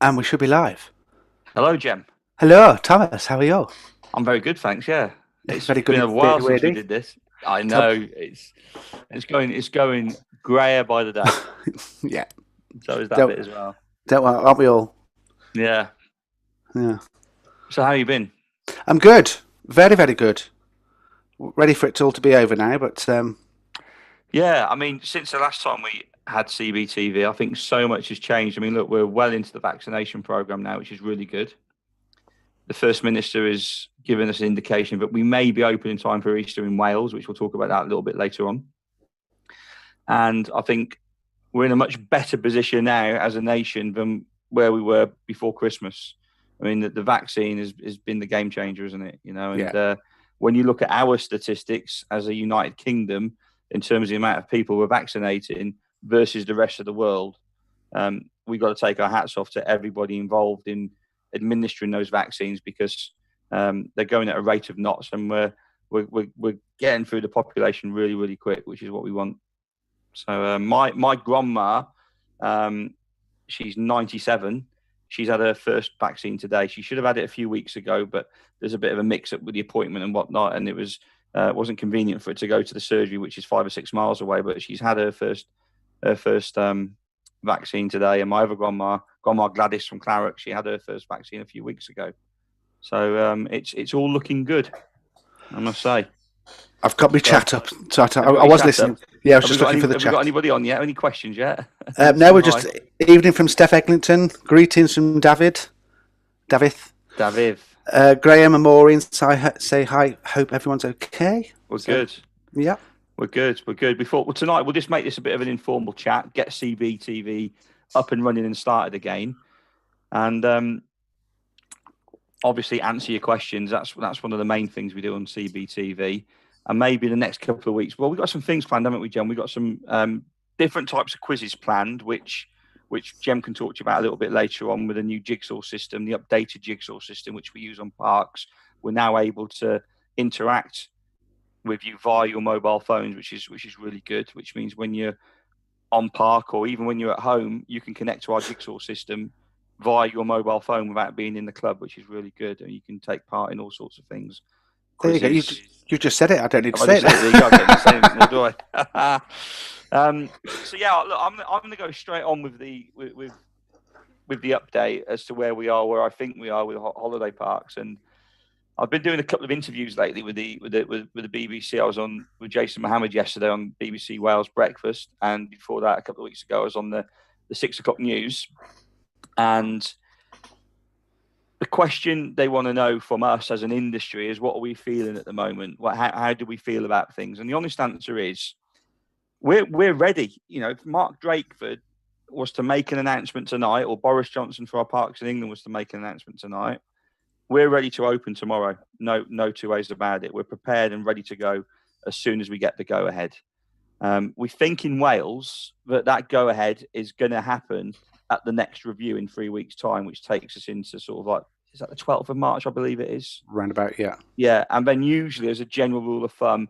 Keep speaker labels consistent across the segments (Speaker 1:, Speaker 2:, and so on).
Speaker 1: And we should be live.
Speaker 2: Hello, Jem.
Speaker 1: Hello, Thomas. How are you?
Speaker 2: I'm very good, thanks. Yeah, it's
Speaker 1: Very good
Speaker 2: been
Speaker 1: in
Speaker 2: a while since we
Speaker 1: Beardy.
Speaker 2: did this. I
Speaker 1: Tell
Speaker 2: know it's going grayer by the day.
Speaker 1: yeah.
Speaker 2: So is that
Speaker 1: Don't
Speaker 2: bit as well.
Speaker 1: don't worry, aren't we all?
Speaker 2: Yeah.
Speaker 1: Yeah.
Speaker 2: So how you been?
Speaker 1: I'm good. Very, very good. Ready for it all to be over now, but
Speaker 2: Yeah, I mean, since the last time we had Cbtv, I think so much has changed. I mean, look, we're well into the vaccination program now, which is really good. The First Minister has given us an indication that we may be open in time for Easter in Wales, which we'll talk about that a little bit later on. And I think we're in a much better position now as a nation than where we were before Christmas. I mean, the vaccine has been the game changer, isn't it?
Speaker 1: yeah.
Speaker 2: When you look at our statistics as a United Kingdom in terms of the amount of people we're vaccinating versus the rest of the world, we've got to take our hats off to everybody involved in administering those vaccines because they're going at a rate of knots, and we're getting through the population really, really quick, which is what we want. So my grandma, um, she's 97. She's had her first vaccine today. She should have had it a few weeks ago, but there's a bit of a mix up with the appointment and whatnot, and it wasn't convenient for her to go to the surgery, which is 5 or 6 miles away. But she's had her first vaccine today, and my other grandma Gladys from Claret, she had her first vaccine a few weeks ago. So it's all looking good, I must say.
Speaker 1: I've got my
Speaker 2: So
Speaker 1: chat up. So
Speaker 2: have you
Speaker 1: I
Speaker 2: got your
Speaker 1: was
Speaker 2: chat
Speaker 1: listening.
Speaker 2: up?
Speaker 1: Yeah, I was
Speaker 2: Have we
Speaker 1: just
Speaker 2: got
Speaker 1: looking
Speaker 2: any?
Speaker 1: for the
Speaker 2: Have we got
Speaker 1: chat.
Speaker 2: anybody on yet? Any questions yet?
Speaker 1: No,
Speaker 2: Say
Speaker 1: we're
Speaker 2: hi,
Speaker 1: just evening from Steph Eglinton. Greetings from David.
Speaker 2: Daviv.
Speaker 1: Graham and Maureen say hi. Hope everyone's okay.
Speaker 2: We're
Speaker 1: So,
Speaker 2: good.
Speaker 1: yeah.
Speaker 2: We're good. We're good. Tonight we'll just make this a bit of an informal chat. Get Cbtv up and running and started again, and obviously answer your questions. That's one of the main things we do on Cbtv. And maybe the next couple of weeks. Well, we've got some things planned, haven't we, Jem? We've got some different types of quizzes planned, which Jem can talk to you about a little bit later on with a new jigsaw system, the updated jigsaw system, which we use on parks. We're now able to interact with you via your mobile phones, which is really good. Which means when you're on park or even when you're at home, you can connect to our jigsaw system via your mobile phone without being in the club, which is really good. And you can take part in all sorts of things,
Speaker 1: There you go.
Speaker 2: quizzes.
Speaker 1: You just said it. I don't need to
Speaker 2: Have I
Speaker 1: say
Speaker 2: just said it? There you
Speaker 1: it.
Speaker 2: go. I don't need to say anything more, do I? So yeah, look, I'm going to go straight on with with the update as to where we are, where I think we are with holiday parks. And I've been doing a couple of interviews lately with the BBC. I was on with Jason Mohammed yesterday on BBC Wales Breakfast, and before that, a couple of weeks ago, I was on the 6 o'clock news. And the question they want to know from us as an industry is, what are we feeling at the moment? How do we feel about things? And the honest answer is, we're ready. You know, if Mark Drakeford was to make an announcement tonight, or Boris Johnson for our parks in England was to make an announcement tonight, we're ready to open tomorrow. No two ways about it. We're prepared and ready to go as soon as we get the go ahead. We think in Wales that go ahead is going to happen at the next review in 3 weeks' time, which takes us into sort of like, is that the 12th of March? I believe it is.
Speaker 1: Roundabout, yeah.
Speaker 2: Yeah. And then usually, as a general rule of thumb,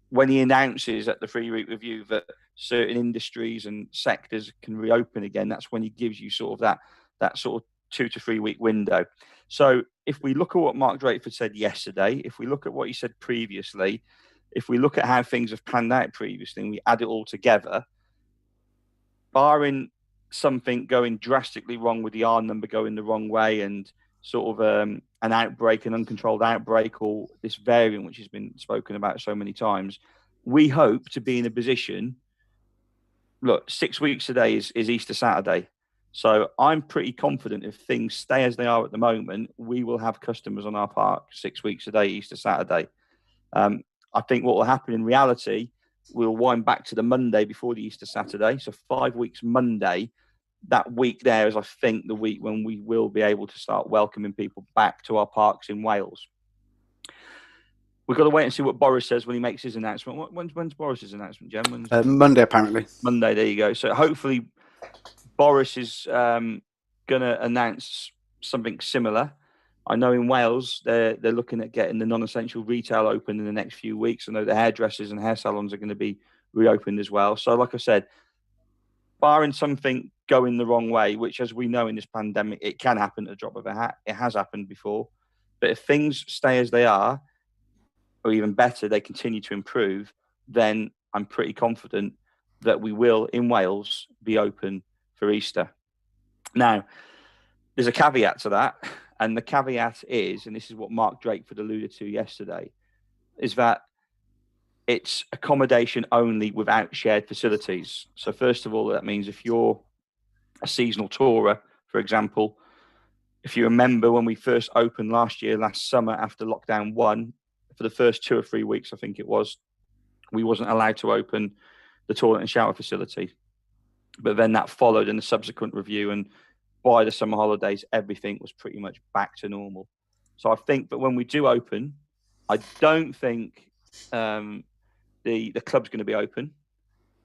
Speaker 2: when he announces at the 3 week review that certain industries and sectors can reopen again, that's when he gives you sort of that sort of 2 to 3 week window. So if we look at what Mark Drakeford said yesterday, if we look at what he said previously, if we look at how things have panned out previously, and we add it all together, barring something going drastically wrong with the R number going the wrong way and sort of an outbreak, an uncontrolled outbreak, or this variant which has been spoken about so many times, we hope to be in a position. Look, 6 weeks today is Easter Saturday. So I'm pretty confident if things stay as they are at the moment, we will have customers on our park 6 weeks today, Easter Saturday. I think what will happen in reality, we'll wind back to the Monday before the Easter Saturday. So 5 weeks Monday, that week there is, I think, the week when we will be able to start welcoming people back to our parks in Wales. We've got to wait and see what Boris says when he makes his announcement. When's Boris's announcement, Jen?
Speaker 1: Monday, apparently.
Speaker 2: Monday, there you go. So hopefully Boris is going to announce something similar. I know in Wales they're looking at getting the non-essential retail open in the next few weeks. I know the hairdressers and hair salons are going to be reopened as well. So, like I said, barring something going the wrong way, which, as we know in this pandemic, it can happen at the drop of a hat. It has happened before. But if things stay as they are, or even better, they continue to improve, then I'm pretty confident that we will, in Wales, be open for Easter. Now, there's a caveat to that. And the caveat is, and this is what Mark Drakeford alluded to yesterday, is that it's accommodation only without shared facilities. So first of all, that means if you're a seasonal tourer, for example, if you remember when we first opened last summer after lockdown 1, for the first 2 or 3 weeks, I think it was, we wasn't allowed to open the toilet and shower facility. But then that followed in the subsequent review, and by the summer holidays, everything was pretty much back to normal. So I think that when we do open, I don't think the club's going to be open,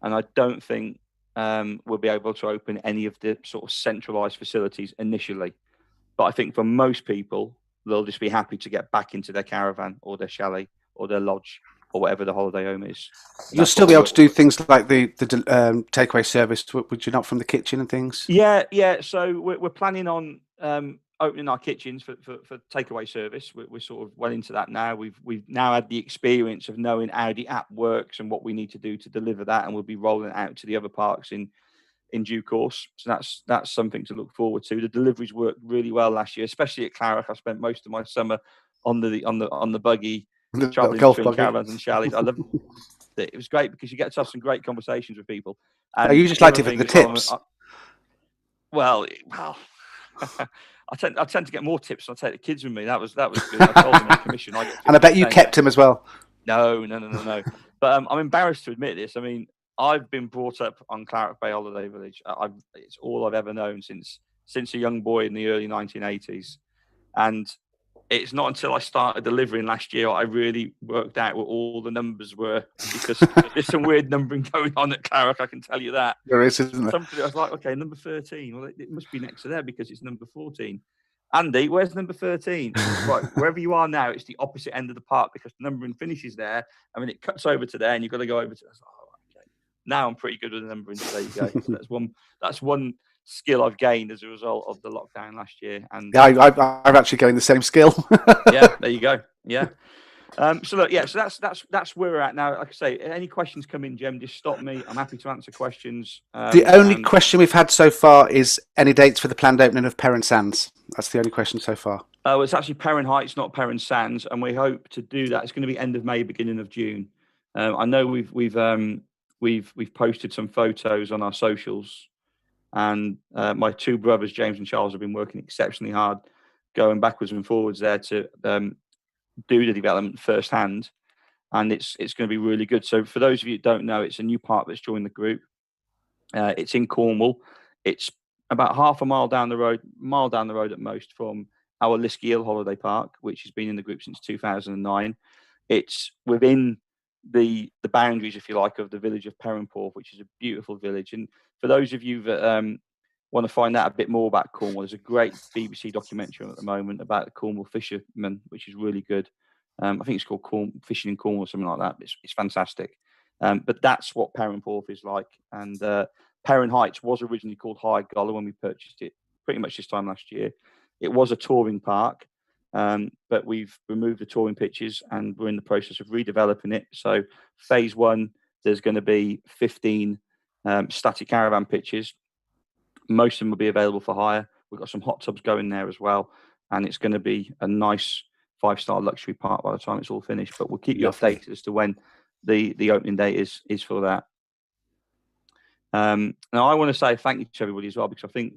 Speaker 2: and I don't think we'll be able to open any of the sort of centralised facilities initially. But I think for most people, they'll just be happy to get back into their caravan or their chalet or their lodge or whatever the holiday home is.
Speaker 1: You'll still be able to do things like the takeaway service, would you not, from the kitchen and things?
Speaker 2: Yeah. So we're planning on opening our kitchens for takeaway service. We're sort of well into that now. We've now had the experience of knowing how the app works and what we need to do to deliver that, and we'll be rolling it out to the other parks in due course. So that's something to look forward to. The deliveries worked really well last year, especially at Claret. I spent most of my summer on the buggy, traveling between caravans and chalets. I loved it. It was great because you get to have some great conversations with people. And
Speaker 1: you just liked it for the tips.
Speaker 2: Well, I tend to get more tips. I take the kids with me. That was good. I told them on commission.
Speaker 1: And I bet you kept him as well.
Speaker 2: No. But I'm embarrassed to admit this. I mean, I've been brought up on Claret Bay Holiday Village. It's all I've ever known since a young boy in the early 1980s. And it's not until I started delivering last year I really worked out what all the numbers were, because there's some weird numbering going on at Claret, I can tell you that.
Speaker 1: There is, isn't there?
Speaker 2: I was like, okay, number 13. Well, it must be next to there because it's number 14. Andy, where's number 13? Right, wherever you are now, it's the opposite end of the park because the numbering finishes there. I mean, it cuts over to there and you've got to go over to there. Now I'm pretty good with the numbering, so there you go. So that's one skill I've gained as a result of the lockdown last year. And
Speaker 1: yeah, I've actually gained the same skill.
Speaker 2: Yeah, there you go. Yeah. So look, so that's where we're at now. Like I say, any questions come in, Jem, just stop me. I'm happy to answer questions.
Speaker 1: The only question we've had so far is any dates for the planned opening of Perrin Sands. That's the only question so far.
Speaker 2: Oh, it's actually Perrin Heights, not Perrin Sands, and we hope to do that. It's going to be end of May, beginning of June. I know we've posted some photos on our socials, and my two brothers, James and Charles, have been working exceptionally hard, going backwards and forwards there to do the development firsthand, and it's going to be really good. So for those of you who don't know, it's a new park that's joined the group. It's in Cornwall. It's about half a mile down the road at most from our Liskeal Holiday Park, which has been in the group since 2009. It's within the boundaries, if you like, of the village of Perranporth, which is a beautiful village. And for those of you that want to find out a bit more about Cornwall, there's a great BBC documentary at the moment about the Cornwall fishermen, which is really good. I think it's called Fishing in Cornwall or something like that. It's fantastic. But that's what Perranporth is like. And Perrin Heights was originally called High Golla when we purchased it pretty much this time last year. It was a touring park, but we've removed the touring pitches and we're in the process of redeveloping it. So phase 1, there's going to be 15 static caravan pitches. Most of them will be available for hire. We've got some hot tubs going there as well, and it's going to be a nice 5-star luxury park by the time it's all finished. But we'll keep you updated as to when the opening date is for that. Now I want to say thank you to everybody as well, because I think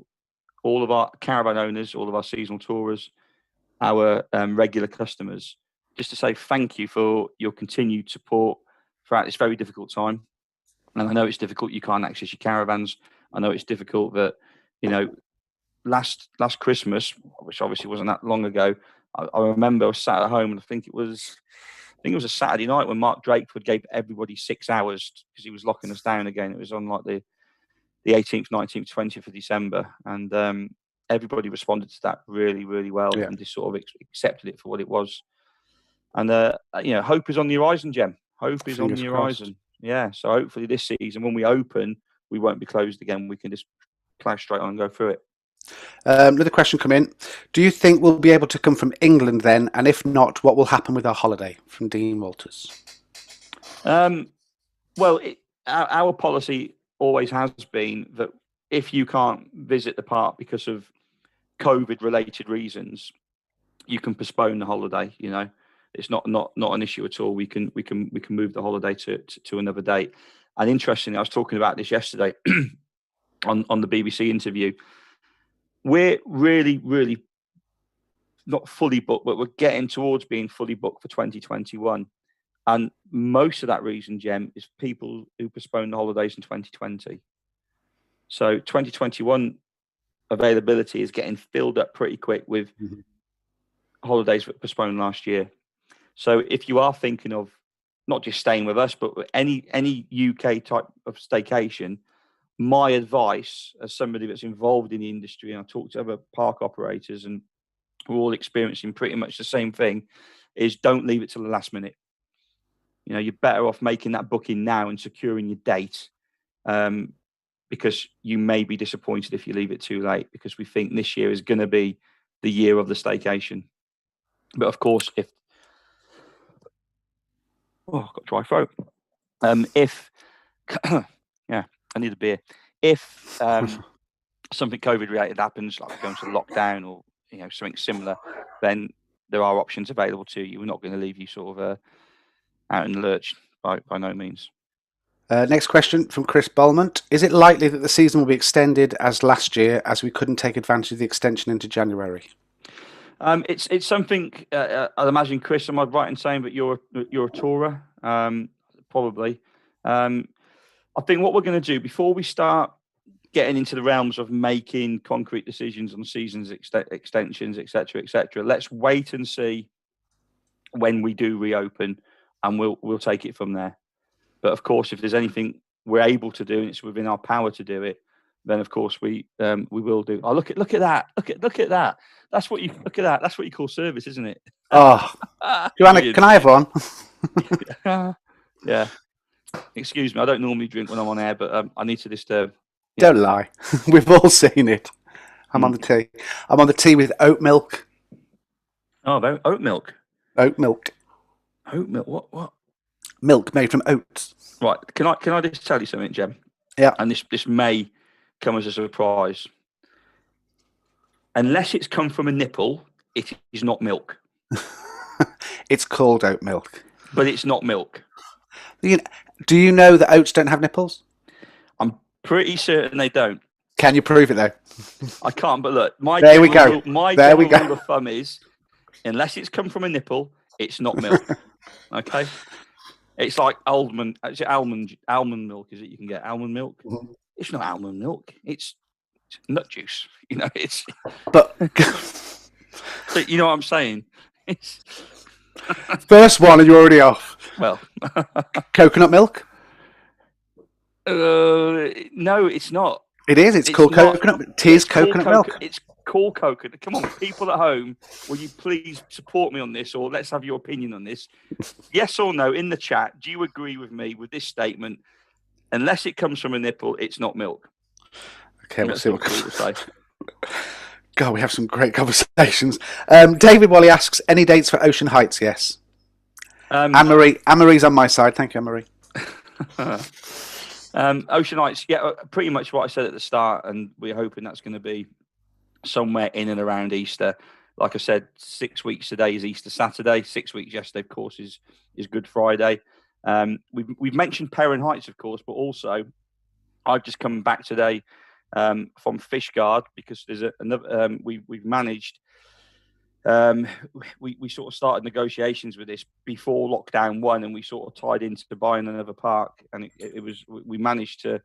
Speaker 2: all of our caravan owners, all of our seasonal tourers, our regular customers, just to say thank you for your continued support throughout this very difficult time. And I know it's difficult, you can't access your caravans. I know it's difficult that, last Christmas, which obviously wasn't that long ago, I remember I was sat at home, and I think it was a Saturday night when Mark Drakeford gave everybody 6 hours because he was locking us down again. It was on like the 18th, 19th, 20th of December. And everybody responded to that really, really well, and just sort of accepted it for what it was. And, hope is on the horizon, Jem. Hope is on the horizon. Yeah, so hopefully this season, when we open, we won't be closed again. We can just plough straight on and go through it.
Speaker 1: Another question come in. Do you think we'll be able to come from England then? And if not, what will happen with our holiday? From Dean Walters.
Speaker 2: Well, our policy always has been that if you can't visit the park because of COVID-related reasons, you can postpone the holiday. You know, it's not an issue at all. We can move the holiday to another date. And interestingly, I was talking about this yesterday on the BBC interview. We're really not fully booked, but we're getting towards being fully booked for 2021. And most of that reason, Jem, is people who postponed the holidays in 2020. So 2021 availability is getting filled up pretty quick with holidays that postponed last year. So if you are thinking of not just staying with us, but any UK type of staycation, my advice as somebody that's involved in the industry, and I talk to other park operators and we're all experiencing pretty much the same thing, is don't leave it till the last minute. You know, you're better off making that booking now and securing your date, because you may be disappointed if you leave it too late, because we think this year is going to be the year of the staycation. But of course, if I've got dry throat. If yeah, I need a beer. If something COVID related happens, like going to lockdown or something similar, then there are options available to you. We're not going to leave you sort of out in the lurch by no means.
Speaker 1: Next question from Chris Bolmont. Is it likely that the season will be extended as last year, as we couldn't take advantage of the extension into January?
Speaker 2: It's something I'd imagine, Chris. Am I right in saying that you're a tourer? Probably. I think what we're going to do before we start getting into the realms of making concrete decisions on seasons extensions, etc., let's wait and see when we do reopen, and we'll take it from there. But of course, if there's anything we're able to do and it's within our power to do it, then of course we will do. Oh, look at that! Look at that! That's what you look at that. That's what you call service, isn't it?
Speaker 1: Oh, Joanna, can I have one?
Speaker 2: Yeah. Excuse me, I don't normally drink when I'm on air, but I need to disturb.
Speaker 1: Yeah. Don't lie. We've all seen it. I'm on the tea. I'm on the tea with oat milk.
Speaker 2: Oh, oat milk.
Speaker 1: Oat milk.
Speaker 2: Oat milk. What?
Speaker 1: Milk made from oats.
Speaker 2: Right. Can I just tell you something, Jem?
Speaker 1: Yeah.
Speaker 2: And this may come as a surprise. Unless it's come from a nipple, it is not milk.
Speaker 1: It's called oat milk.
Speaker 2: But it's not milk.
Speaker 1: Do you know that oats don't have nipples?
Speaker 2: I'm pretty certain they don't.
Speaker 1: Can you prove it though?
Speaker 2: I can't, but look, my
Speaker 1: rule
Speaker 2: of thumb is, unless it's come from a nipple, it's not milk. Okay? It's like almond milk, is it? You can get almond milk. Mm-hmm. It's not almond milk. It's nut juice.
Speaker 1: But
Speaker 2: but you know what I'm saying? It's
Speaker 1: first one and you're already off.
Speaker 2: Well,
Speaker 1: coconut milk?
Speaker 2: No, it's not.
Speaker 1: It is. It's called coconut. Tea is coconut milk.
Speaker 2: It's called coconut. Come on, people at home, will you please support me on this, or let's have your opinion on this? Yes or no in the chat. Do you agree with me with this statement? Unless it comes from a nipple, it's not milk.
Speaker 1: Okay, we'll see what people say. God, we have some great conversations. David Wally asks, any dates for Ocean Heights? Yes. Anne-Marie's on my side. Thank you, Anne-Marie.
Speaker 2: Ocean Heights, yeah, pretty much what I said at the start, and we're hoping that's going to be somewhere in and around Easter. Like I said, 6 weeks today is Easter Saturday. 6 weeks yesterday, of course, is Good Friday. We've mentioned Perrin Heights, of course, but also I've just come back today from Fishguard, because there's another. We've managed. We sort of started negotiations with this before lockdown 1, and we sort of tied into buying another park, and we managed to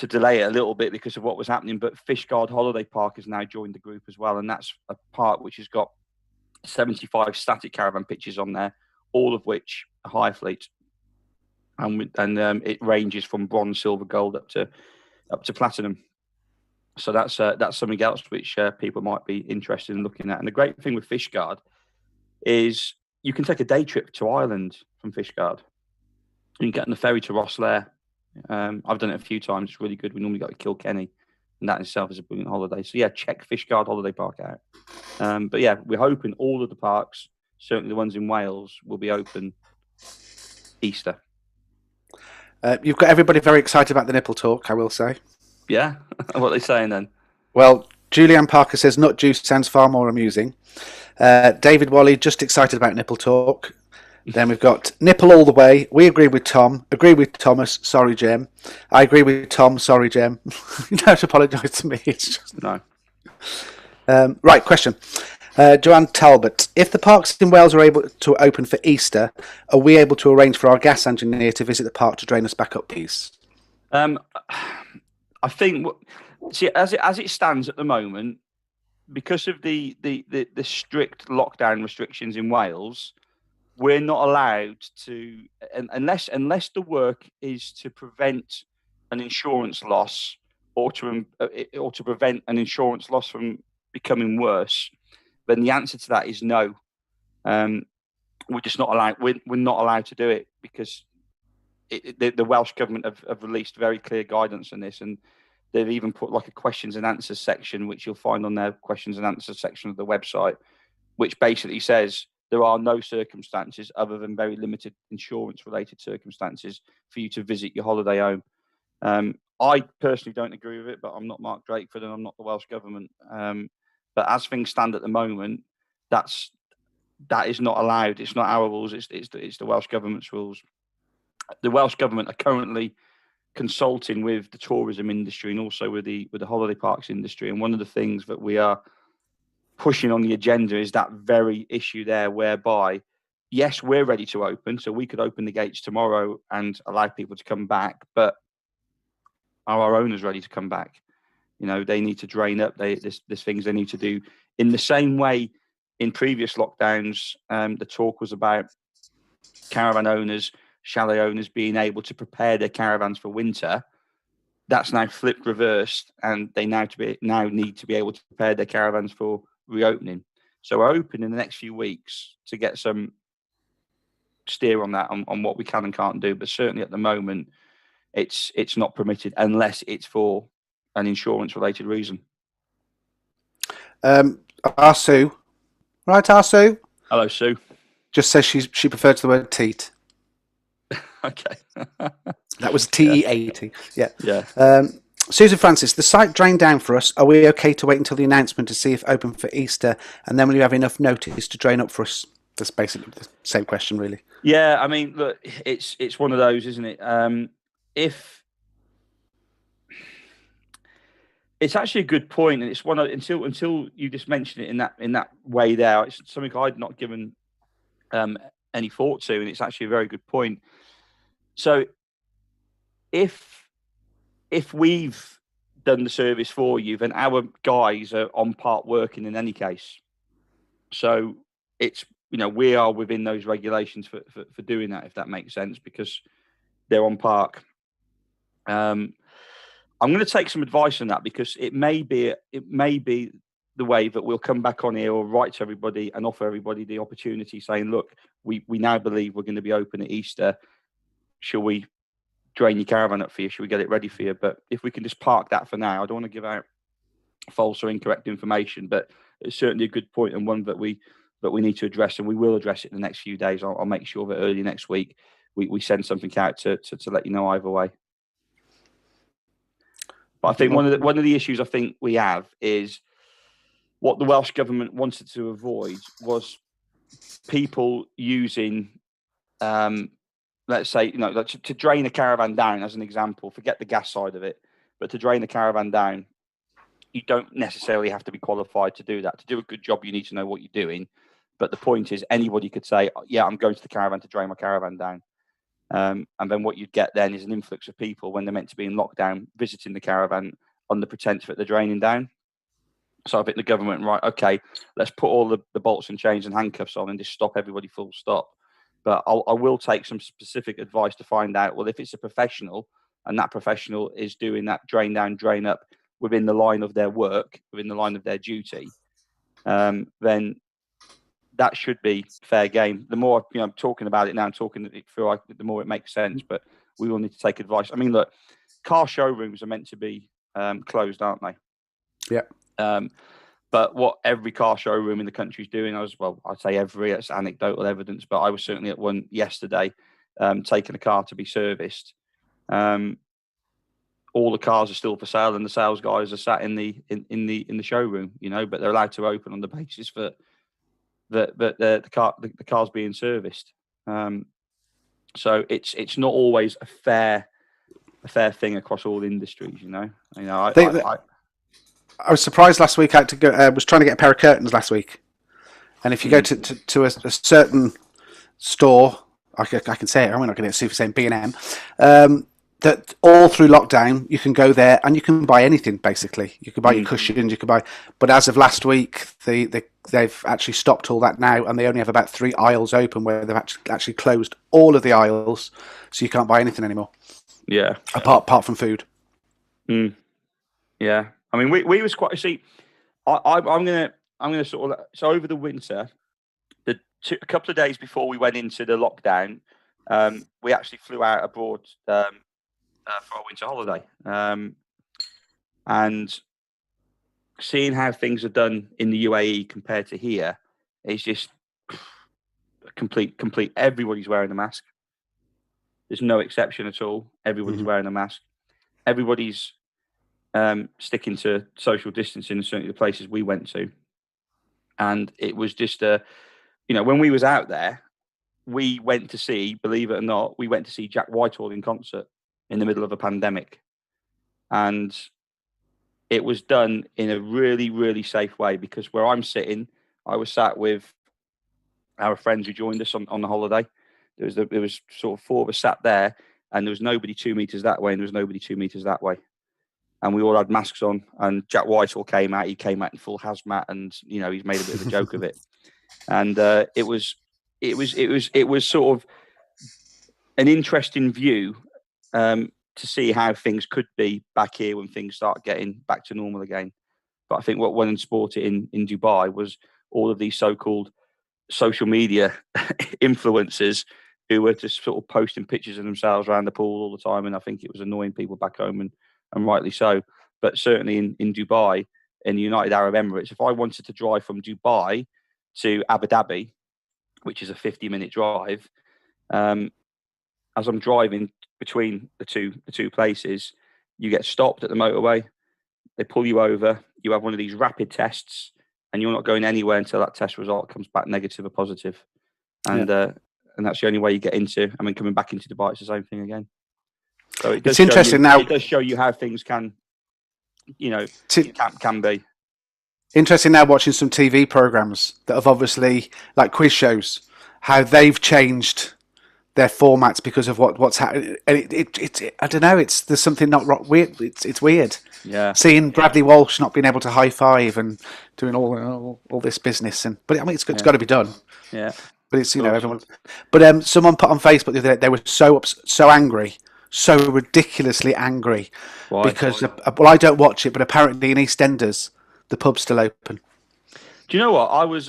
Speaker 2: delay it a little bit because of what was happening. But Fishguard Holiday Park has now joined the group as well, and that's a park which has got 75 static caravan pitches on there, all of which are high fleet, and it ranges from bronze, silver, gold up to platinum. So that's something else which people might be interested in looking at. And the great thing with Fishguard is you can take a day trip to Ireland from Fishguard. You can get on the ferry to Rosslare. I've done it a few times. It's really good. We normally go to Kilkenny, and that in itself is a brilliant holiday. So yeah, check Fishguard Holiday Park out. But yeah, we're hoping all of the parks, certainly the ones in Wales, will be open Easter.
Speaker 1: You've got everybody very excited about the nipple talk, I will say.
Speaker 2: Yeah? What are they saying then?
Speaker 1: Well, Julianne Parker says nut juice sounds far more amusing. David Wally, just excited about nipple talk. Then we've got nipple all the way. We agree with Tom. Agree with Thomas. Sorry, Jem. I agree with Tom. Sorry, Jem. You don't have to apologise to me. It's just...
Speaker 2: No.
Speaker 1: Right, question. Joanne Talbot, if the parks in Wales are able to open for Easter, are we able to arrange for our gas engineer to visit the park to drain us back up, please?
Speaker 2: I think, see, as it stands at the moment, because of the strict lockdown restrictions in Wales, we're not allowed to, unless the work is to prevent an insurance loss or to prevent an insurance loss from becoming worse, then the answer to that is no. We're just not allowed. We're not allowed to do it because the Welsh government have released very clear guidance on this, and they've even put like a questions and answers section, which you'll find on their questions and answers section of the website, which basically says there are no circumstances other than very limited insurance-related circumstances for you to visit your holiday home. I personally don't agree with it, but I'm not Mark Drakeford and I'm not the Welsh government. But as things stand at the moment, that is not allowed. It's not our rules. It's the Welsh government's rules. The Welsh government are currently consulting with the tourism industry and also with the holiday parks industry. And one of the things that we are pushing on the agenda is that very issue there, whereby, yes, we're ready to open, so we could open the gates tomorrow and allow people to come back, but are our owners ready to come back? You know, they need to drain up. There's things they need to do. In the same way, in previous lockdowns, the talk was about caravan owners, chalet owners being able to prepare their caravans for winter. That's now flipped, reversed, and they now need to be able to prepare their caravans for reopening. So we're open in the next few weeks to get some steer on that, on what we can and can't do. But certainly at the moment, it's not permitted unless it's for an insurance-related reason.
Speaker 1: Sue, right? Sue.
Speaker 2: Hello, Sue.
Speaker 1: Just says she prefers the word teat.
Speaker 2: Okay.
Speaker 1: That was TEAT. Yeah.
Speaker 2: Yeah.
Speaker 1: Susan Francis, the site drained down for us. Are we okay to wait until the announcement to see if open for Easter, and then will you have enough notice to drain up for us? That's basically the same question, really.
Speaker 2: Yeah, I mean, look, it's one of those, isn't it? If it's actually a good point, and it's one of, until you just mentioned it in that way there, it's something I'd not given any thought to, and it's actually a very good point. So if we've done the service for you, then our guys are on park working in any case. So it's, you know, we are within those regulations for doing that, if that makes sense, because they're on park. I'm going to take some advice on that, because it may be the way that we'll come back on here or write to everybody and offer everybody the opportunity, saying, look, we now believe we're going to be open at Easter. Shall we drain your caravan up for you? Should we get it ready for you? But if we can just park that for now, I don't want to give out false or incorrect information, but it's certainly a good point, and one that we need to address, and we will address it in the next few days. I'll make sure that early next week we send something out to let you know either way. But I think one of the issues I think we have is what the Welsh government wanted to avoid was people using, let's say, you know, to drain a caravan down, as an example. Forget the gas side of it, but to drain a caravan down, you don't necessarily have to be qualified to do that. To do a good job, you need to know what you're doing. But the point is, anybody could say, yeah, I'm going to the caravan to drain my caravan down. And then what you'd get then is an influx of people, when they're meant to be in lockdown, visiting the caravan on the pretense that they're draining down. So I think the government, right, okay, let's put all the bolts and chains and handcuffs on and just stop everybody full stop. But I will take some specific advice to find out, well, if it's a professional and that professional is doing that drain down, drain up within the line of their work, within the line of their duty, then that should be fair game. The more, you know, I'm talking about it now, I'm talking it through, the more it makes sense, but we will need to take advice. I mean, look, car showrooms are meant to be closed, aren't they?
Speaker 1: Yeah.
Speaker 2: But what every car showroom in the country is doing, I'd say every, it's anecdotal evidence, but I was certainly at one yesterday, taking a car to be serviced. All the cars are still for sale, and the sales guys are sat in the showroom, but they're allowed to open on the basis that the car's being serviced. So it's not always a fair thing across all industries,
Speaker 1: I was surprised last week. I had to go. Was trying to get a pair of curtains last week, and if you go to a certain store, I can say it. I'm not going to get sued for saying B&M. That all through lockdown, you can go there and you can buy anything. Basically, you can buy your cushions, you can buy. But as of last week, they've actually stopped all that now, and they only have about 3 aisles open where they've actually closed all of the aisles, so you can't buy anything anymore.
Speaker 2: Yeah,
Speaker 1: apart from food.
Speaker 2: Yeah, I mean, we was quite. See, I'm gonna sort of. So over the winter, a couple of days before we went into the lockdown, we actually flew out abroad for our winter holiday, and seeing how things are done in the UAE compared to here is just complete. Everybody's wearing a mask. There's no exception at all. Everybody's wearing a mask. Everybody's sticking to social distancing in certainly the places we went to, and it was just when we was out there, we went to see, believe it or not, Jack Whitehall in concert in the middle of a pandemic. And it was done in a really, really safe way, because where I'm sitting, I was sat with our friends who joined us on the holiday. There was sort of 4 of us sat there, and there was nobody 2 meters that way, and there was nobody 2 meters that way. And we all had masks on, and Jack Whitehall came out. He came out in full hazmat, and he's made a bit of a joke of it. And it was sort of an interesting view to see how things could be back here when things start getting back to normal again. But I think what went and sported in Dubai was all of these so-called social media influencers who were just sort of posting pictures of themselves around the pool all the time, and I think it was annoying people back home, and rightly so. But certainly in Dubai, in the United Arab Emirates, if I wanted to drive from Dubai to Abu Dhabi, which is a 50-minute drive, as I'm driving between the two places, you get stopped at the motorway. They pull you over. You have one of these rapid tests, and you're not going anywhere until that test result comes back negative or positive. And that's the only way you get into. I mean, coming back into Dubai, it's the same thing again. So it does. It's interesting now. It does show you how things can be.
Speaker 1: Interesting now watching some TV programs that have obviously, like quiz shows, how they've changed their formats because of what's happening. And I don't know. There's something not weird. It's weird.
Speaker 2: Yeah.
Speaker 1: Seeing Bradley Walsh not being able to high five and doing all this business, but I mean it's got to be done.
Speaker 2: Yeah.
Speaker 1: But it's everyone. But someone put on Facebook the other day they were so angry, so ridiculously angry.
Speaker 2: Why?
Speaker 1: Because I don't watch it, but apparently in EastEnders the pub's still open.
Speaker 2: Do you know what? I was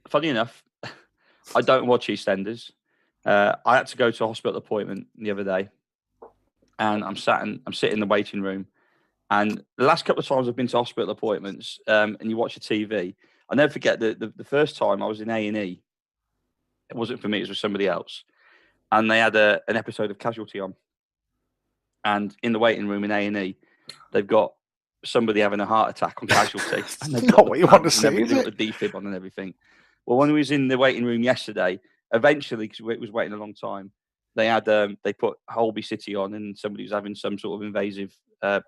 Speaker 2: funny enough, I don't watch EastEnders. I had to go to a hospital appointment the other day, and I'm sitting in the waiting room. And the last couple of times I've been to hospital appointments, and you watch the TV, I'll never forget the first time I was in A&E. It wasn't for me; it was with somebody else, and they had an episode of Casualty on. And in the waiting room in A&E, they've got somebody having a heart attack on Casualty. And they've
Speaker 1: not what you want to see,
Speaker 2: is it? Got the defib on and everything. Well, when we was in the waiting room yesterday, eventually, because it was waiting a long time, they had they put Holby City on, and somebody was having some sort of invasive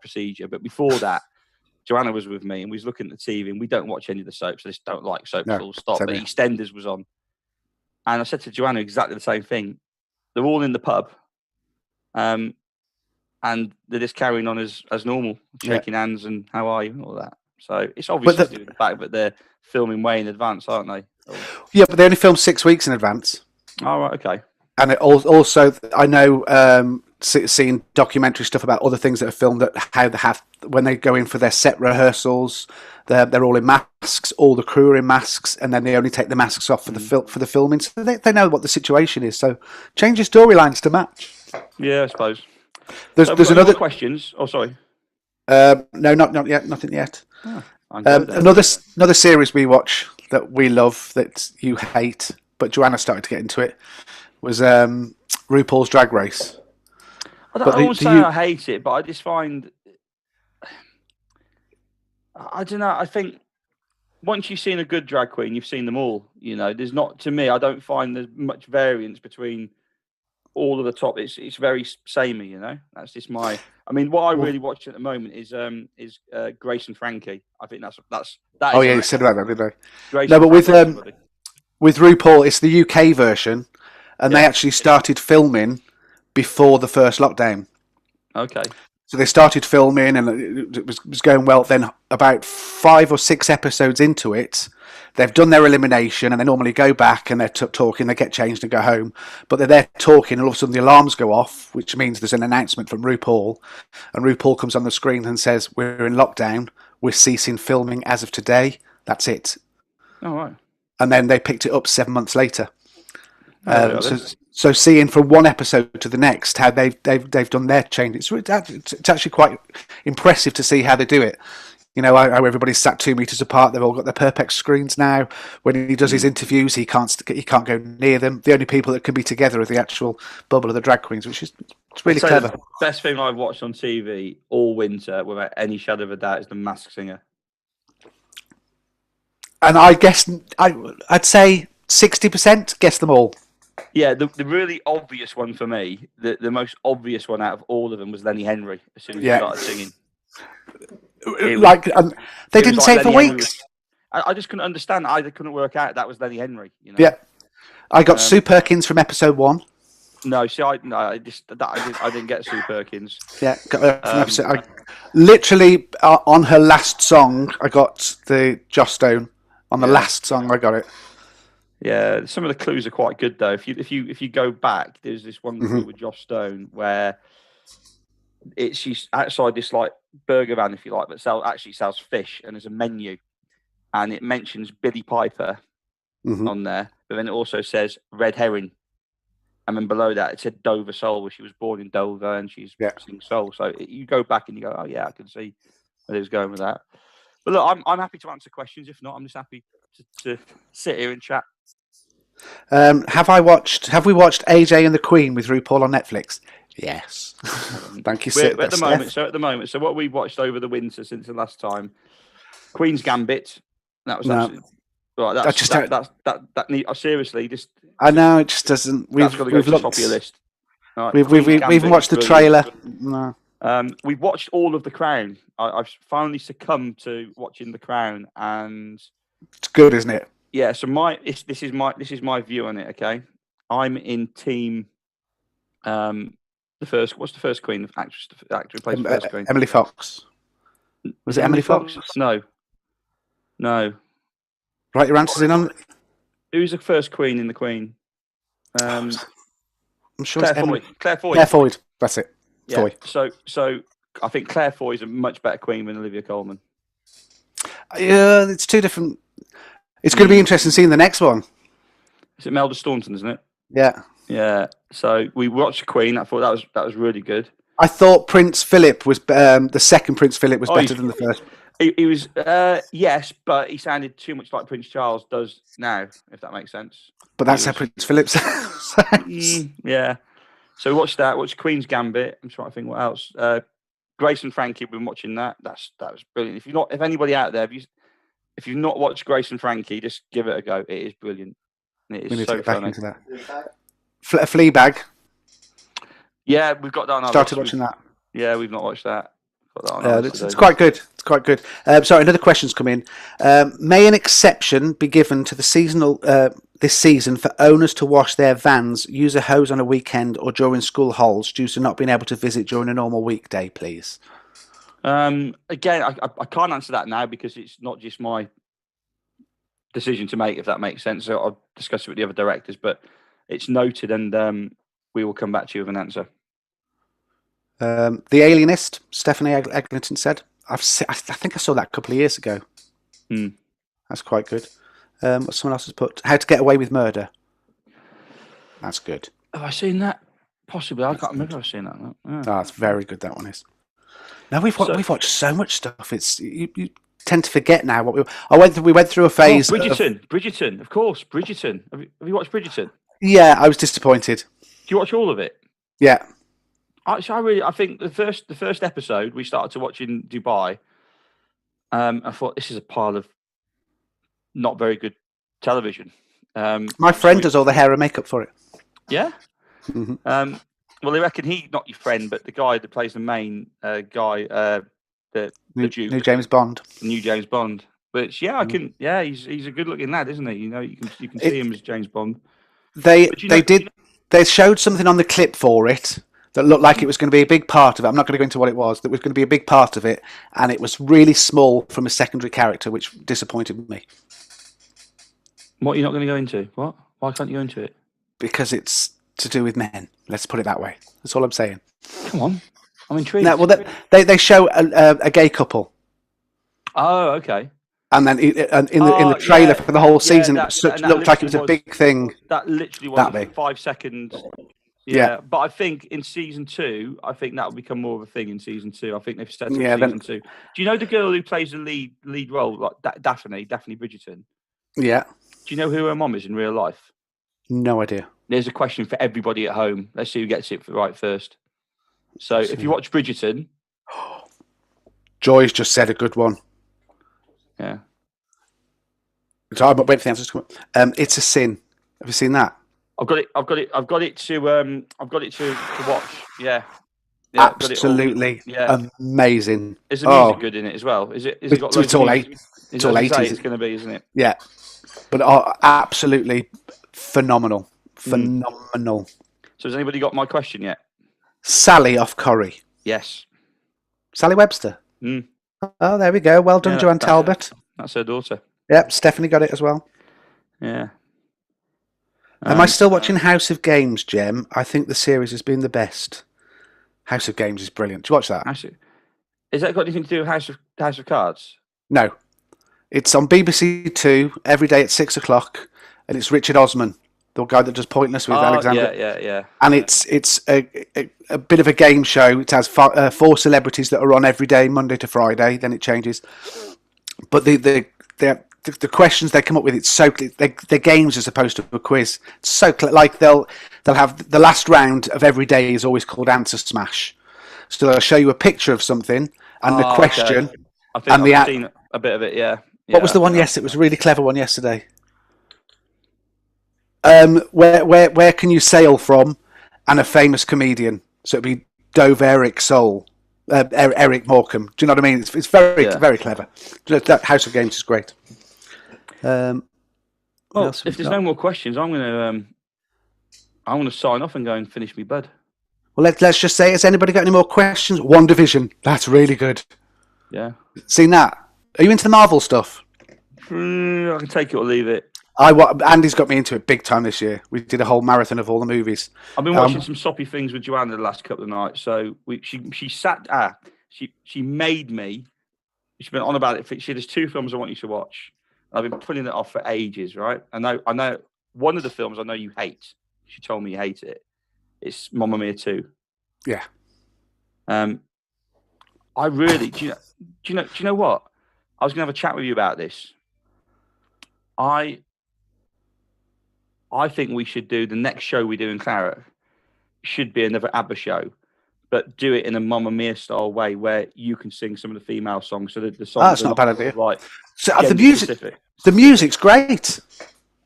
Speaker 2: procedure. But before that, Joanna was with me, and we was looking at the TV, and we don't watch any of the soaps. I just don't like soaps. Full stop. But EastEnders was on, and I said to Joanna exactly the same thing. They're all in the pub, and they're just carrying on as normal, shaking hands and how are you and all that. So it's obviously to do with the fact that they're filming way in advance, aren't they?
Speaker 1: Yeah, but they only film 6 weeks in advance.
Speaker 2: Oh, right, okay.
Speaker 1: And it also, I know, seeing documentary stuff about other things that are filmed, that how they have when they go in for their set rehearsals, they're all in masks. All the crew are in masks, and then they only take the masks off for the filming. So they know what the situation is. So change your storylines to match.
Speaker 2: Yeah, I suppose.
Speaker 1: There's another
Speaker 2: questions. Oh, sorry.
Speaker 1: No, not yet. Nothing yet.
Speaker 2: Oh,
Speaker 1: another series we watch that we love that you hate, but Joanna started to get into it, was RuPaul's Drag Race.
Speaker 2: I won't say I hate it, but I just find, I don't know. I think once you've seen a good drag queen, you've seen them all. You know, there's not, to me, I don't find there's much variance between all of the top. It's very samey. You know, that's just my. I mean, what I really watch at the moment is Grace and Frankie. I think that is.
Speaker 1: Oh yeah, you said about that, didn't I? No, but with RuPaul, it's the UK version, and they actually started filming before the first lockdown.
Speaker 2: Okay.
Speaker 1: So they started filming, and it was going well. Then about 5 or 6 episodes into it, they've done their elimination, and they normally go back and they're talking. They get changed and go home, but they're there talking, and all of a sudden the alarms go off, which means there's an announcement from RuPaul, and RuPaul comes on the screen and says, "We're in lockdown. We're ceasing filming as of today. That's it."
Speaker 2: Oh, right.
Speaker 1: And then they picked it up 7 months later. So seeing from one episode to the next how they've done their change, it's actually quite impressive to see how they do it. You know, how everybody's sat 2 meters apart. They've all got their Perpex screens now. When he does his interviews, he can't go near them. The only people that can be together are the actual bubble of the drag queens, which is really clever.
Speaker 2: The best thing I've watched on TV all winter, without any shadow of a doubt, is The Masked Singer.
Speaker 1: And I guess I'd say 60% guess them all.
Speaker 2: Yeah, the really obvious one for me, the most obvious one out of all of them was Lenny Henry. As soon as he started singing,
Speaker 1: they didn't say it for weeks.
Speaker 2: I just couldn't understand. I couldn't work out that was Lenny Henry. You know?
Speaker 1: Yeah, I got Sue Perkins from episode 1.
Speaker 2: No, see, I didn't get Sue Perkins.
Speaker 1: Yeah, from episode. Literally on her last song, I got the Joss Stone. On the last song, I got it.
Speaker 2: Yeah, some of the clues are quite good though. If you go back, there's this one clue with Joss Stone where she's outside this like burger van, if you like, that sells fish, and there's a menu, and it mentions Billy Piper on there, but then it also says red herring, and then below that it said Dover Soul, where she was born in Dover and she's singing soul. So you go back and you go, oh yeah, I can see where he was going with that. But look, I'm happy to answer questions. If not, I'm just happy to sit here and chat.
Speaker 1: Have we watched AJ and the Queen with RuPaul on Netflix? Yes. Thank you,
Speaker 2: At the moment, so what we watched over the winter since the last time, Queen's Gambit. That was absolutely right. Seriously, just. I
Speaker 1: know it just doesn't. We've got to go to the top of your list. Right, we've even watched the trailer. No.
Speaker 2: We've watched all of The Crown. I've finally succumbed to watching The Crown, and
Speaker 1: it's good, isn't it?
Speaker 2: Yeah. So this is my view on it. Okay, I'm in team. What's the first Queen? The actor who plays the first Queen.
Speaker 1: Emily Fox. Was it Emily Fox?
Speaker 2: No.
Speaker 1: Write your answers in on.
Speaker 2: Who's the first Queen in The Queen?
Speaker 1: I'm sure
Speaker 2: Claire
Speaker 1: it's Emily.
Speaker 2: Foy. Claire Foy.
Speaker 1: Claire Foy. That's it.
Speaker 2: Yeah.
Speaker 1: Foy.
Speaker 2: So I think Claire Foy is a much better Queen than Olivia Colman.
Speaker 1: Yeah, it's two different. It's going to be interesting seeing the next one.
Speaker 2: Is it Melda Staunton, isn't it?
Speaker 1: Yeah.
Speaker 2: Yeah. So we watched Queen. I thought that was really good.
Speaker 1: I thought Prince Philip was the second Prince Philip was better than the first.
Speaker 2: He was yes, but he sounded too much like Prince Charles does now, if that makes sense.
Speaker 1: But that's how Prince Philip sounds.
Speaker 2: Yeah. So watch that. Watch Queen's Gambit. I'm trying to think what else. Grace and Frankie. We've been watching that. That was brilliant. If anybody out there, if you've not watched Grace and Frankie, just give it a go. It is brilliant. It is so funny. Into that.
Speaker 1: Fleabag.
Speaker 2: Yeah, we've got that on our
Speaker 1: Started watching that.
Speaker 2: Yeah, we've not watched that.
Speaker 1: It's quite good. It's quite good. Sorry, another question's come in. May an exception be given to the seasonal this season for owners to wash their vans, use a hose on a weekend or during school holidays due to not being able to visit during a normal weekday, please?
Speaker 2: Again, I can't answer that now because it's not just my decision to make, if that makes sense. So I'll discuss it with the other directors, but it's noted, and we will come back to you with an answer.
Speaker 1: The Alienist, Stephanie Eglinton said. I think I saw that a couple of years ago. That's quite good. What someone else has put? How to Get Away with Murder. That's good.
Speaker 2: Have I seen that? Possibly. I can't remember if I've seen that.
Speaker 1: Oh, it's very good, that one is. No, we've watched so much stuff. It's you tend to forget now what we went through a phase.
Speaker 2: Bridgerton, of course, Bridgerton. Have you watched Bridgerton?
Speaker 1: Yeah, I was disappointed.
Speaker 2: Do you watch all of it?
Speaker 1: Yeah.
Speaker 2: I think the first episode we started to watch in Dubai. I thought this is a pile of not very good television.
Speaker 1: My friend does all the hair and makeup for it.
Speaker 2: Yeah.
Speaker 1: Mm-hmm.
Speaker 2: Well, they reckon not your friend, but the guy that plays the main guy, the Duke,
Speaker 1: new James Bond.
Speaker 2: New James Bond. But yeah, I can. Yeah, he's a good-looking lad, isn't he? You know, you can see him as James Bond.
Speaker 1: They showed something on the clip for it that looked like it was going to be a big part of it. I'm not going to go into what it was. That was going to be a big part of it, and it was really small from a secondary character, which disappointed me.
Speaker 2: What, you're not going to go into? What? Why can't you go into it?
Speaker 1: Because it's to do with men. Let's put it that way. That's all I'm saying.
Speaker 2: Come on, I'm intrigued.
Speaker 1: No, well, they show a gay couple.
Speaker 2: Oh, okay.
Speaker 1: And then in the trailer for the whole season, it looked like it was a big thing.
Speaker 2: That literally was a 5 second. Yeah, but I think in season 2, I think that will become more of a thing in season 2. I think they've set up season 2. Do you know the girl who plays the lead role, like Daphne Bridgerton?
Speaker 1: Yeah.
Speaker 2: Do you know who her mom is in real life?
Speaker 1: No idea.
Speaker 2: There's a question for everybody at home. Let's see who gets it right first. So if you watch Bridgerton,
Speaker 1: Joy's just said a good one.
Speaker 2: Yeah.
Speaker 1: So I'm waiting for the answers to come up. It's a Sin. Have you seen that?
Speaker 2: I've got it to watch. Yeah.
Speaker 1: Absolutely amazing.
Speaker 2: Is the music good in it as well? Is it? It's
Speaker 1: all 80s.
Speaker 2: It's all 80s. It's going to be, isn't it?
Speaker 1: Yeah. But absolutely phenomenal. Phenomenal.
Speaker 2: So has anybody got my question yet?
Speaker 1: Sally off Corrie.
Speaker 2: Yes.
Speaker 1: Sally Webster.
Speaker 2: Mm.
Speaker 1: Oh, there we go. Well done, Joanne Talbot.
Speaker 2: That's her daughter.
Speaker 1: Yep, Stephanie got it as well.
Speaker 2: Yeah.
Speaker 1: Am I still watching House of Games, Jem? I think the series has been the best. House of Games is brilliant. Do you watch that?
Speaker 2: Is that got anything to do with House of Cards?
Speaker 1: No. It's on BBC Two every day at 6 o'clock, and it's Richard Osman, the guy that does Pointless with Alexander.
Speaker 2: Yeah.
Speaker 1: And it's a bit of a game show. It has 4 celebrities that are on every day, Monday to Friday. Then it changes. But the questions they come up with, it's so they're games as opposed to a quiz. It's so like they'll have the last round of every day is always called Answer Smash. So they'll show you a picture of something and the question.
Speaker 2: Okay. I think I've seen a bit of it. Yeah.
Speaker 1: What was the one yesterday? It was a really clever one yesterday. Where can you sail from? And a famous comedian. So it'd be Dove Eric Soul. Eric Morecambe. Do you know what I mean? It's very clever. That House of Games is great.
Speaker 2: Well, if there's no more questions, I'm going to sign off and go and finish me bud.
Speaker 1: Well, let's just say, has anybody got any more questions? One Division. That's really good.
Speaker 2: Yeah.
Speaker 1: Seen that? Are you into the Marvel stuff?
Speaker 2: I can take it or leave it.
Speaker 1: Andy's got me into it big time this year. We did a whole marathon of all the movies.
Speaker 2: I've been watching some soppy things with Joanna the last couple of nights. So she made me. She's been on about it. There's 2 films I want you to watch. I've been putting it off for ages, right? I know. One of the films I know you hate. She told me you hate it. It's Mamma Mia 2.
Speaker 1: Yeah.
Speaker 2: I really do you know what? I was going to have a chat with you about this. I think we should do the next show we do in Claret should be another ABBA show, but do it in a Mamma Mia style way where you can sing some of the female songs. So that the songs
Speaker 1: that's not a bad idea.
Speaker 2: Right.
Speaker 1: So the music's great,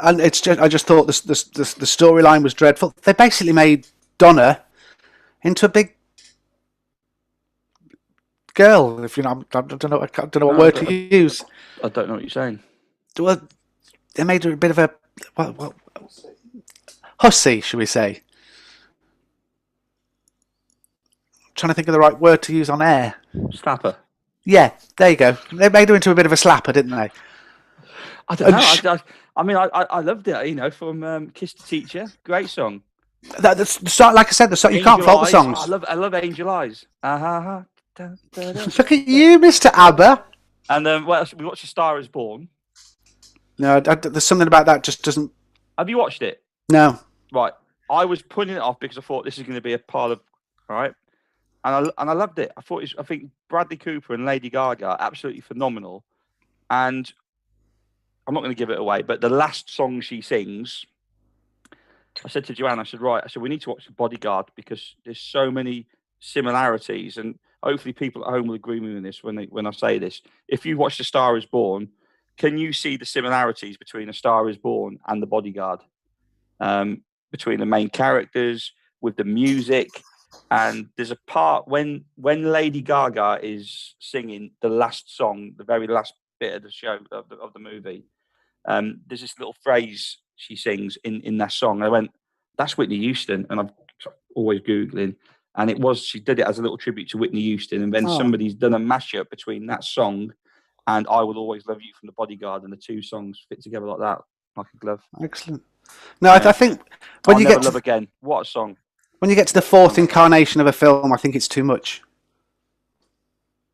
Speaker 1: and it's just I just thought the storyline was dreadful. They basically made Donna into a big girl. If you know, I don't know what word to use.
Speaker 2: I don't know what you're saying.
Speaker 1: Well, they made her a bit of a hussy, should we say? I'm trying to think of the right word to use on air.
Speaker 2: Slapper.
Speaker 1: Yeah, there you go. They made her into a bit of a slapper, didn't they?
Speaker 2: I don't know. I loved it. You know, from Kiss the Teacher, great song.
Speaker 1: The song, like I said, the song, you can't fault the songs.
Speaker 2: I love Angel Eyes.
Speaker 1: Look at you, Mr. ABBA.
Speaker 2: And we watched A Star Is Born.
Speaker 1: No, there's something about that just doesn't.
Speaker 2: Have you watched it?
Speaker 1: No.
Speaker 2: Right. I was putting it off because I thought this is going to be a pile of right. and I loved it. I think Bradley Cooper and Lady Gaga are absolutely phenomenal. And I'm not going to give it away, but the last song she sings, I said to Joanne, I said, we need to watch The Bodyguard because there's so many similarities, and hopefully people at home will agree with me on this when I say this. If you watch A Star Is Born, can you see the similarities between A Star Is Born and The Bodyguard? Between the main characters, with the music, and there's a part when Lady Gaga is singing the last song, the very last bit of the show of the movie. There's this little phrase she sings in that song. I went, that's Whitney Houston, and I'm always Googling, and she did it as a little tribute to Whitney Houston, and then somebody's done a mashup between that song and I Will Always Love You from The Bodyguard, and the two songs fit together like that, like a glove.
Speaker 1: Excellent. No, I think when you get to
Speaker 2: Love Again, what a song!
Speaker 1: When you get to the fourth incarnation of a film, I think it's too much.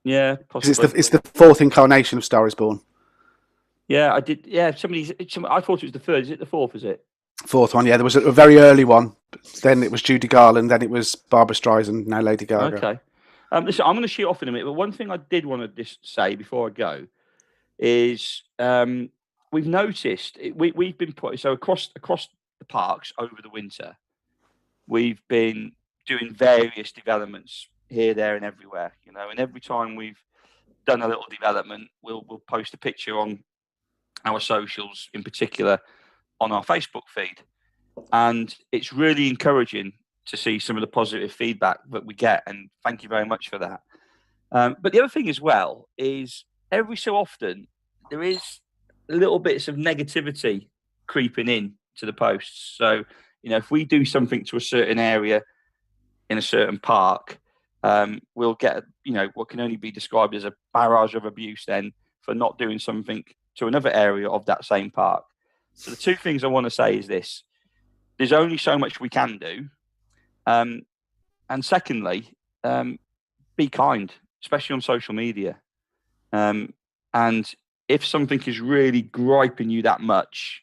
Speaker 2: Yeah, possibly.
Speaker 1: It's the fourth incarnation of Star Is Born.
Speaker 2: Yeah, I did. Yeah, I thought it was the third. Is it the fourth? Is it?
Speaker 1: Fourth one, yeah. There was a very early one. Then it was Judy Garland. Then it was Barbra Streisand. Now Lady Gaga.
Speaker 2: Okay. Listen, I'm going to shoot off in a minute. But one thing I did want to just say before I go is we've noticed we've been across the parks over the winter. We've been doing various developments here, there, and everywhere. And every time we've done a little development, we'll post a picture on our socials, in particular on our Facebook feed, and it's really encouraging to see some of the positive feedback that we get, and thank you very much for that. But the other thing as well is every so often there is little bits of negativity creeping in to the posts. So if we do something to a certain area in a certain park, we'll get what can only be described as a barrage of abuse then for not doing something to another area of that same park. So the two things I want to say is this: there's only so much we can do, and secondly, be kind, especially on social media. And if something is really griping you that much,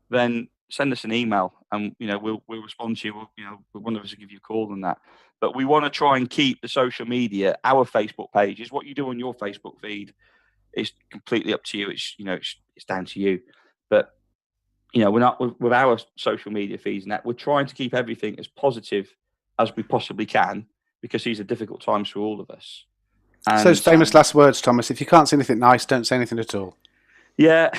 Speaker 2: then send us an email, and we'll respond to you. One of us will give you a call on that. But we want to try and keep the social media, our Facebook pages. What you do on your Facebook feed is completely up to you. It's down to you. But we're not with our social media feeds and that. We're trying to keep everything as positive as we possibly can, because these are difficult times for all of us.
Speaker 1: And those famous last words, Thomas. If you can't say anything nice, don't say anything at all.
Speaker 2: Yeah.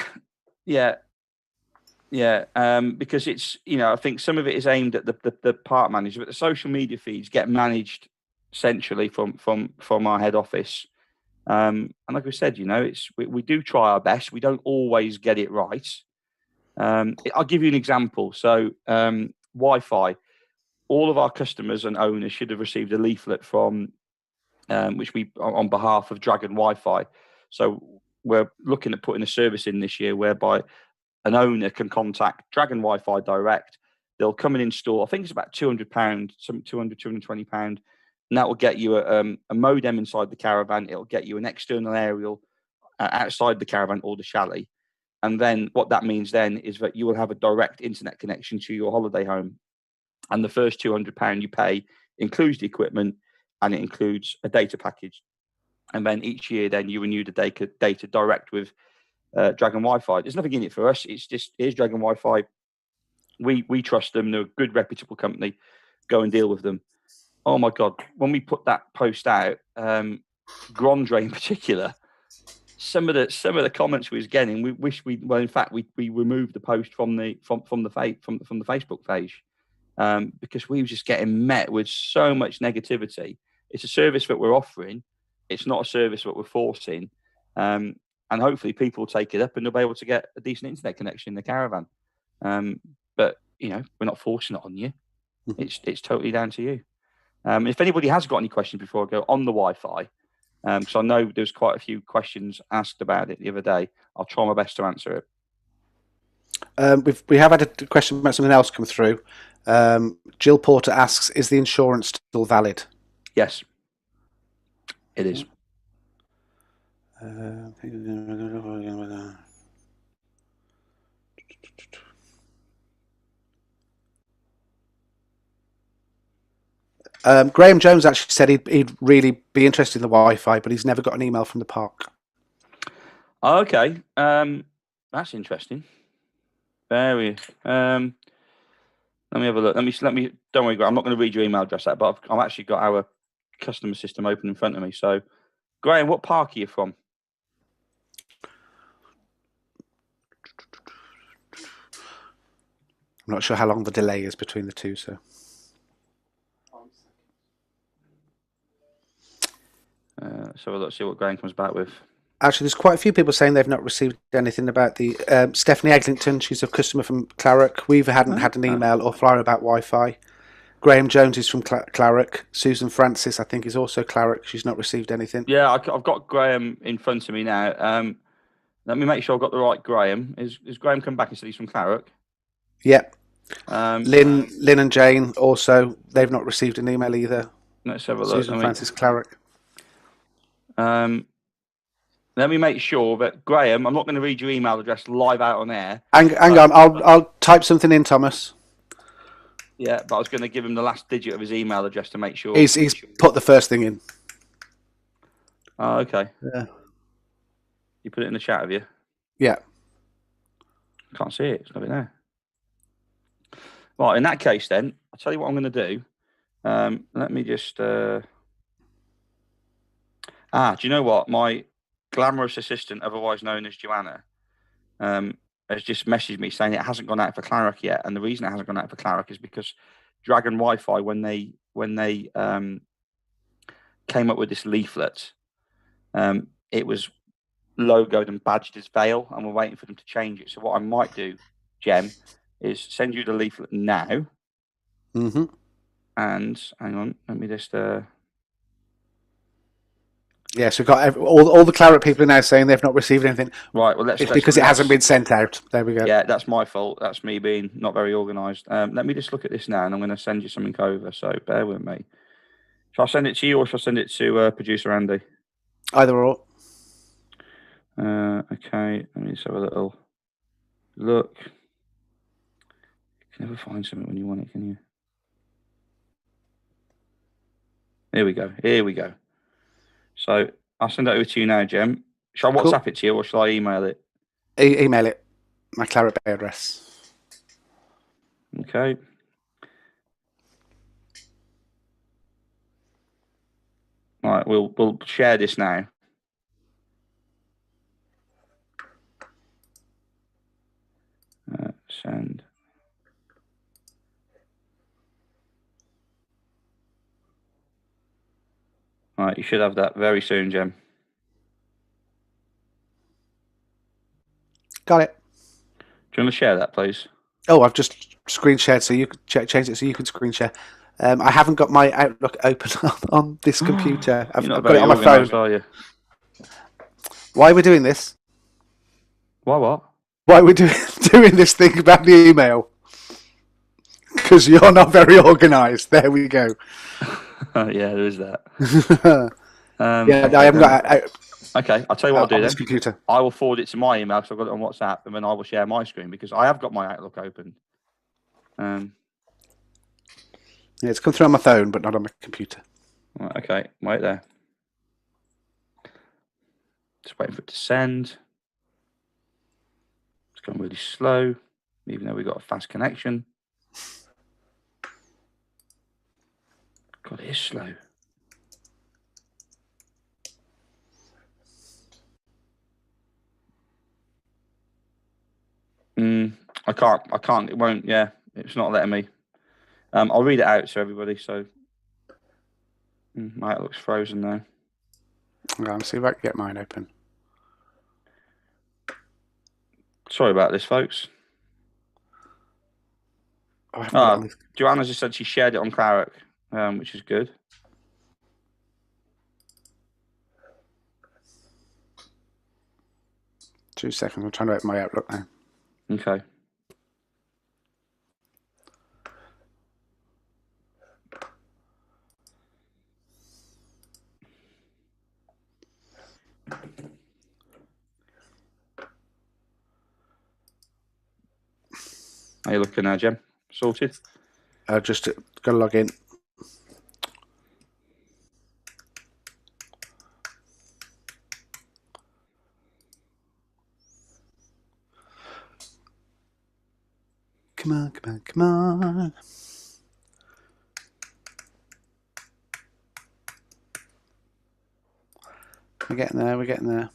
Speaker 2: Because it's I think some of it is aimed at the park manager, but the social media feeds get managed centrally from our head office. And like I said, we do try our best. We don't always get it right. I'll give you an example. So Wi-Fi, all of our customers and owners should have received a leaflet from which we on behalf of Dragon Wi-Fi. So we're looking at putting a service in this year whereby an owner can contact Dragon Wi-Fi direct. They'll come and install, I think it's about £200, some £220, and that will get you a modem inside the caravan. It'll get you an external aerial outside the caravan or the chalet. And then what that means then is that you will have a direct internet connection to your holiday home. And the first £200 you pay includes the equipment, and it includes a data package. And then each year, then you renew the data direct with Dragon Wi-Fi. There's nothing in it for us. It's just, here's Dragon Wi-Fi. We trust them. They're a good, reputable company. Go and deal with them. Oh my God! When we put that post out, Grandre in particular, some of the comments we was getting, we wish we removed the post from the Facebook page, because we were just getting met with so much negativity. It's a service that we're offering. It's not a service that we're forcing. And hopefully people will take it up and they'll be able to get a decent internet connection in the caravan. But we're not forcing it on you. It's totally down to you. If anybody has got any questions before I go on the Wi-Fi, because I know there's quite a few questions asked about it the other day, I'll try my best to answer
Speaker 1: it. We have had a question about something else come through. Jill Porter asks, is the insurance still valid?
Speaker 2: Yes, it is.
Speaker 1: Graham Jones actually said he'd really be interested in the Wi-Fi, but he's never got an email from the park.
Speaker 2: Oh, okay, that's interesting. Very. Let me have a look. Let me. Don't worry, Graham. I'm not going to read your email address out, but I've actually got our customer system open in front of me. So, Graham, what park are you from?
Speaker 1: I'm not sure how long the delay is between the two, so.
Speaker 2: So let's see what Graham comes back with.
Speaker 1: Actually, there's quite a few people saying they've not received anything about the Stephanie Eglinton. She's a customer from Claret. We hadn't had an email or flyer about Wi-Fi. Graham Jones is from Claret. Susan Francis, I think, is also Claret. She's not received anything.
Speaker 2: Yeah, I've got Graham in front of me now. Let me make sure I've got the right Graham. Is Graham come back and said he's from Claret?
Speaker 1: Yep. Lynn and Jane also, they've not received an email either.
Speaker 2: Let's have a look.
Speaker 1: Susan Francis, Claret.
Speaker 2: Let me make sure that Graham, I'm not going to read your email address live out on air.
Speaker 1: Hang on, I'll type something in, Thomas.
Speaker 2: Yeah, but I was going to give him the last digit of his email address to make sure.
Speaker 1: He's put the first thing in.
Speaker 2: Oh, okay.
Speaker 1: Yeah.
Speaker 2: You put it in the chat, have you?
Speaker 1: Yeah.
Speaker 2: Can't see it. It's not there. Right, in that case then, I'll tell you what I'm going to do. Let me just... do you know what? My glamorous assistant, otherwise known as Joanna, has just messaged me saying it hasn't gone out for Claret yet. And the reason it hasn't gone out for Claret is because Dragon Wi-Fi, when they came up with this leaflet, it was logoed and badged as Vale, and we're waiting for them to change it. So what I might do, Jem, is send you the leaflet now.
Speaker 1: Mm-hmm.
Speaker 2: And hang on, let me just...
Speaker 1: Yes, we've got all the Claret people are now saying they've not received anything.
Speaker 2: Right, well,
Speaker 1: because it hasn't been sent out. There we go.
Speaker 2: Yeah, that's my fault. That's me being not very organised. Let me just look at this now, and I'm going to send you something over. So bear with me. Shall I send it to you, or shall I send it to producer Andy?
Speaker 1: Either or.
Speaker 2: Okay, let me just have a little look. You can never find something when you want it, can you? Here we go. Here we go. So I'll send it over to you now, Jem. Shall I WhatsApp it to you, or shall I email it?
Speaker 1: Email it. My Claret Bay address.
Speaker 2: Okay. All right, we'll share this now. Send. All right, you should have that very soon, Jem.
Speaker 1: Got it.
Speaker 2: Do you want to share that, please?
Speaker 1: Oh, I've just screen shared, so you could change it so you can screen share. I haven't got my Outlook open on this computer. I've got it on my phone.
Speaker 2: Are you?
Speaker 1: Why are we doing this?
Speaker 2: Why what?
Speaker 1: Why are we doing this thing about the email? Because you're not very organised. There we go.
Speaker 2: Yeah, there is that.
Speaker 1: Yeah, I haven't got.
Speaker 2: Okay, I'll tell you what I'll do then.
Speaker 1: This computer.
Speaker 2: I will forward it to my email because I've got it on WhatsApp, and then I will share my screen because I have got my Outlook open.
Speaker 1: Yeah, it's come through on my phone, but not on my computer.
Speaker 2: Right, okay, wait there. Just waiting for it to send. It's going really slow, even though we've got a fast connection. God, it is slow. I can't. It won't. Yeah, it's not letting me. I'll read it out to everybody. So, it looks frozen now.
Speaker 1: Let's see if I can get mine open.
Speaker 2: Sorry about this, folks. Joanna just said she shared it on Claret, which is good.
Speaker 1: Two seconds. I'm trying to open my Outlook now.
Speaker 2: Okay. How you looking now, Jem? Sorted?
Speaker 1: Just got to log in. Come on, come on, come on. We're getting there, we're getting there.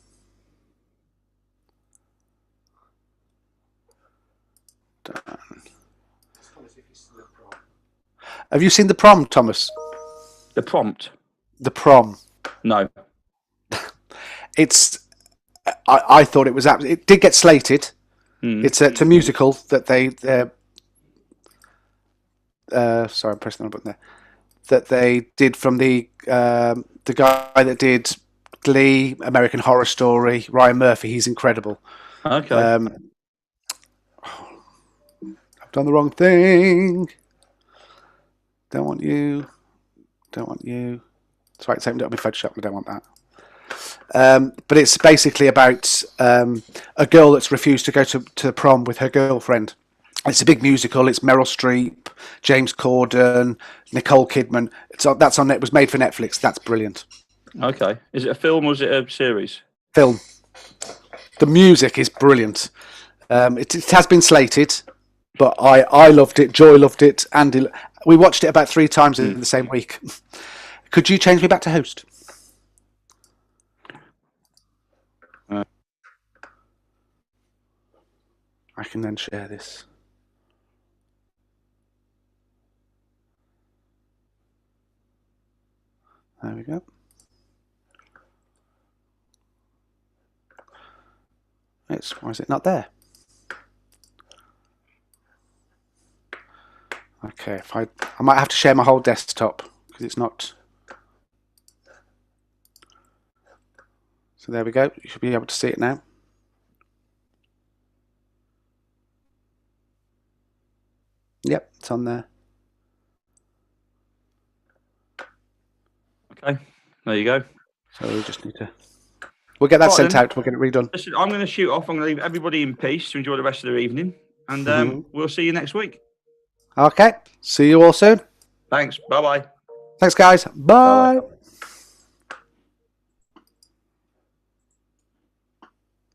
Speaker 1: Done. Have you seen The Prom, Thomas?
Speaker 2: The Prompt?
Speaker 1: The Prom.
Speaker 2: No.
Speaker 1: It's... I thought it was... It did get slated. It's a musical that they... sorry, I'm pressing the button there. That they did from the guy that did Glee, American Horror Story, Ryan Murphy. He's incredible.
Speaker 2: Okay.
Speaker 1: I've done the wrong thing. Don't want you. Don't want you. That's right, it's opened up in Photoshop. I don't want that. But it's basically about a girl that's refused to go to prom with her girlfriend. It's a big musical. It's Meryl Streep, James Corden, Nicole Kidman. That's on it. It was made for Netflix. That's brilliant.
Speaker 2: Okay. Is it a film or is it a series?
Speaker 1: Film. The music is brilliant. It has been slated, but I loved it. Joy loved it. Andy, we watched it about 3 times in the same week. Could you change me back to host? I can then share this. There we go. Why is it not there? Okay, I might have to share my whole desktop because it's not. So there we go. You should be able to see it now. Yep, it's on there.
Speaker 2: Okay, there you go.
Speaker 1: So we just need to... We'll get that sent out. We'll get it redone.
Speaker 2: Listen, I'm going to shoot off. I'm going to leave everybody in peace to enjoy the rest of their evening. And we'll see you next week.
Speaker 1: Okay. See you all soon.
Speaker 2: Thanks. Bye-bye.
Speaker 1: Thanks, guys. Bye.
Speaker 2: Bye-bye.